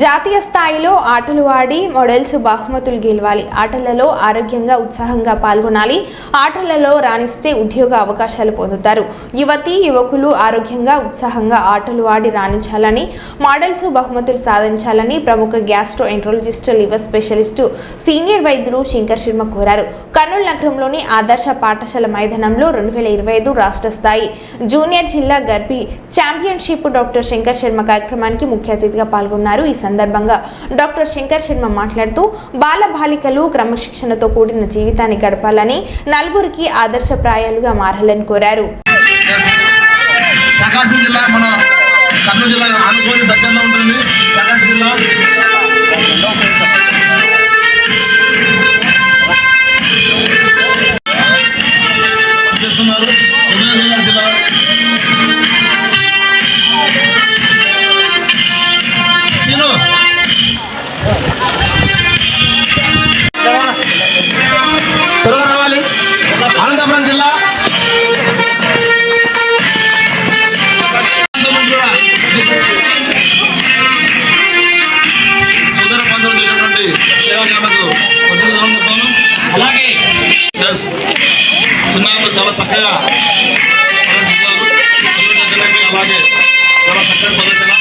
జాతీయ స్థాయిలో ఆటలు ఆడి మోడల్స్ బహుమతులు గెలవాలి. ఆటలలో ఆరోగ్యంగా ఉత్సాహంగా పాల్గొనాలి. ఆటలలో రాణిస్తే ఉద్యోగ అవకాశాలు పొందుతారు. యువతి యువకులు ఆరోగ్యంగా ఉత్సాహంగా ఆటలు ఆడి రాణించాలని, మోడల్స్ బహుమతులు సాధించాలని ప్రముఖ gastro enterologist, liver specialist, senior వైద్యులు శంకర్ శర్మ కోరారు. కర్నూలు నగరంలోని ఆదర్శ పాఠశాల మైదానంలో 2025 రాష్ట్ర స్థాయి జూనియర్ జిల్లా గర్భి ఛాంపియన్షిప్ డాక్టర్ శంకర్ శర్మ కార్యక్రమానికి ముఖ్య అతిథిగా పాల్గొన్నారు. ఈ సందర్భంగా డాక్టర్ శంకర్ శర్మ మాట్లాడుతూ బాలబాలికలు క్రమశిక్షణతో కూడిన జీవితాన్ని గడపాలని, నలుగురికి ఆదర్శప్రాయాలుగా మారాలని కోరారు. అనంతపురం జిల్లా అలాగే చిన్నారులు చాలా చక్కగా అలాగే చాలా చక్కటి ప్రదర్శన.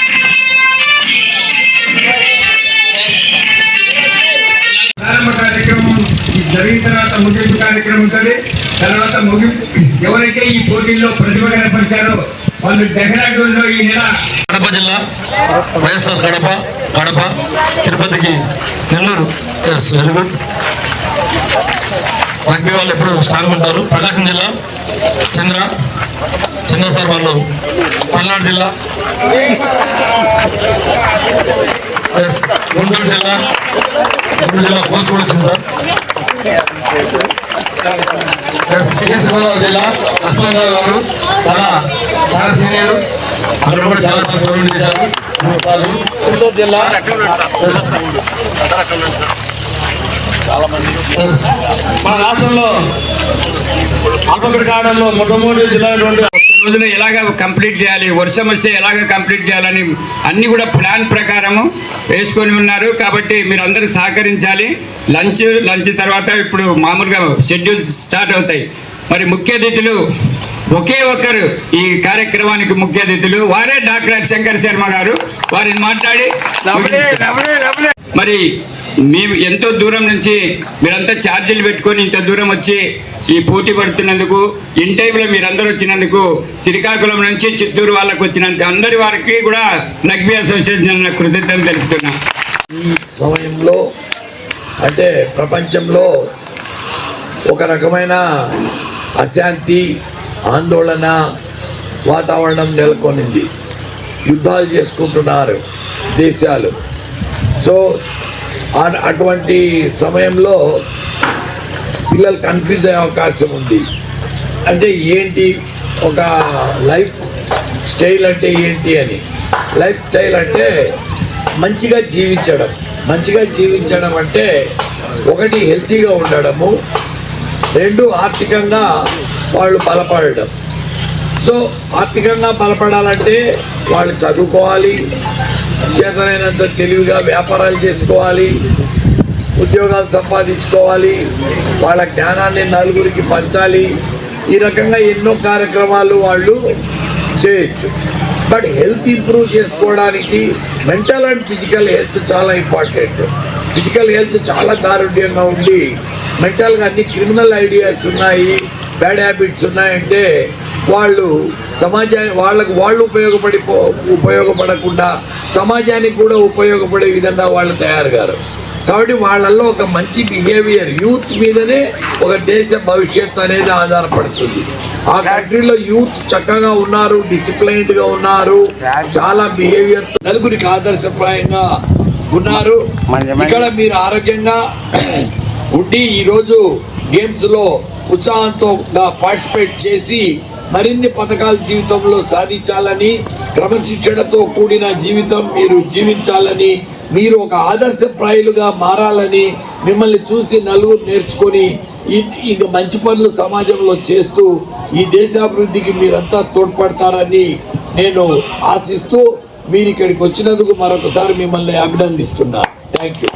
ప్రారంభ కార్యక్రమం జరిగిన తర్వాత ముగింపు కార్యక్రమం ఉంటుంది. తర్వాత ఎవరైతే ఈ పోటీల్లో ప్రతిభ కనపరిచారో వాళ్ళు డెహ్రాడూన్లో ఈ నెల కడప జిల్లా వైఎస్ఆర్ కడప తిరుపతికి నెల్లూరు వెరీ గుడ్. రగ్బీ వాళ్ళు ఎప్పుడు స్ట్రాంగ్ ఉంటారు. ప్రకాశం జిల్లా చంద్ర సార్ వాళ్ళు పల్నాడు జిల్లా, గుంటూరు జిల్లా కోచ్ కూడా వచ్చింది సార్. గోదావరి జిల్లా లక్ష్మణరావు గారు చాలా సీనియర్, అక్కడ కూడా చాలా గౌరవం చేశారు. చిత్తూరు జిల్లా మన రాష్ట్రంలో ఆల్ఫాబెట్ ఆర్డర్లో మొట్టమొదటి జిల్లా రోజున ఎలాగ కంప్లీట్ చేయాలి, వర్షం వస్తే ఎలాగ కంప్లీట్ చేయాలని అన్నీ కూడా ప్లాన్ ప్రకారము వేసుకొని ఉన్నారు. కాబట్టి మీరు అందరూ సహకరించాలి. లంచ్ తర్వాత ఇప్పుడు మామూలుగా షెడ్యూల్ స్టార్ట్ అవుతాయి. మరి ముఖ్య అతిథులు ఒకే ఒక్కరు ఈ కార్యక్రమానికి ముఖ్య అతిథులు వారే డాక్టర్ శంకర్ శర్మ గారు. వారిని మాట్లాడి మరి మేము ఎంతో దూరం నుంచి మీరంతా ఛార్జీలు పెట్టుకొని ఇంత దూరం వచ్చి ఈ పోటీ పడుతున్నందుకు, ఇన్ టైంలో మీరందరూ వచ్చినందుకు, శ్రీకాకుళం నుంచి చిత్తూరు వాళ్ళకు వచ్చినందుకు అందరి వారికి కూడా రగ్బీ అసోసియేషన్ కృతజ్ఞతలు తెలుపుతున్నాం. ఈ సమయంలో అంటే ప్రపంచంలో ఒక రకమైన అశాంతి, ఆందోళన వాతావరణం నెలకొనింది. యుద్ధాలు చేసుకుంటున్నారు దేశాలు. సో అటువంటి సమయంలో పిల్లలు కన్ఫ్యూజ్ అయ్యే అవకాశం ఉంది. అంటే ఏంటి ఒక లైఫ్ స్టైల్ అంటే ఏంటి అని. లైఫ్ స్టైల్ అంటే మంచిగా జీవించడం అంటే ఒకటి హెల్తీగా ఉండడము, రెండు ఆర్థికంగా వాళ్ళు బలపడడం. సో ఆర్థికంగా బలపడాలంటే వాళ్ళు చదువుకోవాలి, చేతనైనంత తెలివిగా వ్యాపారాలు చేసుకోవాలి, ఉద్యోగాలు సంపాదించుకోవాలి, వాళ్ళ జ్ఞానాన్ని నలుగురికి పంచాలి. ఈ రకంగా ఎన్నో కార్యక్రమాలు వాళ్ళు చేయొచ్చు. బట్ హెల్త్ ఇంప్రూవ్ చేసుకోవడానికి మెంటల్ అండ్ ఫిజికల్ హెల్త్ చాలా ఇంపార్టెంట్. ఫిజికల్ హెల్త్ చాలా దారుణ్యంగా ఉండి మెంటల్గా అన్ని క్రిమినల్ ఐడియాస్ ఉన్నాయి, బ్యాడ్ హ్యాబిట్స్ ఉన్నాయంటే వాళ్ళు వాళ్ళు ఉపయోగపడకుండా సమాజానికి కూడా ఉపయోగపడే విధంగా వాళ్ళు తయారుగారు. కాబట్టి వాళ్ళల్లో ఒక మంచి బిహేవియర్, యూత్ మీదనే ఒక దేశ భవిష్యత్తు అనేది ఆధారపడుతుంది. ఆ కంట్రీలో యూత్ చక్కగా ఉన్నారు, డిసిప్లైన్డ్గా ఉన్నారు, చాలా బిహేవియర్ నలుగురికి ఆదర్శప్రాయంగా ఉన్నారు. ఇక్కడ మీరు ఆరోగ్యంగా ఉండి ఈరోజు గేమ్స్లో ఉత్సాహంతో పార్టిసిపేట్ చేసి మరిన్ని పథకాలు జీవితంలో సాధించాలని, క్రమశిక్షణతో కూడిన జీవితం మీరు జీవించాలని, మీరు ఒక ఆదర్శప్రాయులుగా మారాలని, మిమ్మల్ని చూసి నలుగురు నేర్చుకొని ఇక మంచి పనులు సమాజంలో చేస్తూ ఈ దేశాభివృద్ధికి మీరంతా తోడ్పడతారని నేను ఆశిస్తూ మీరు ఇక్కడికి వచ్చినందుకు మరొకసారి మిమ్మల్ని అభినందిస్తున్నా. Thank you.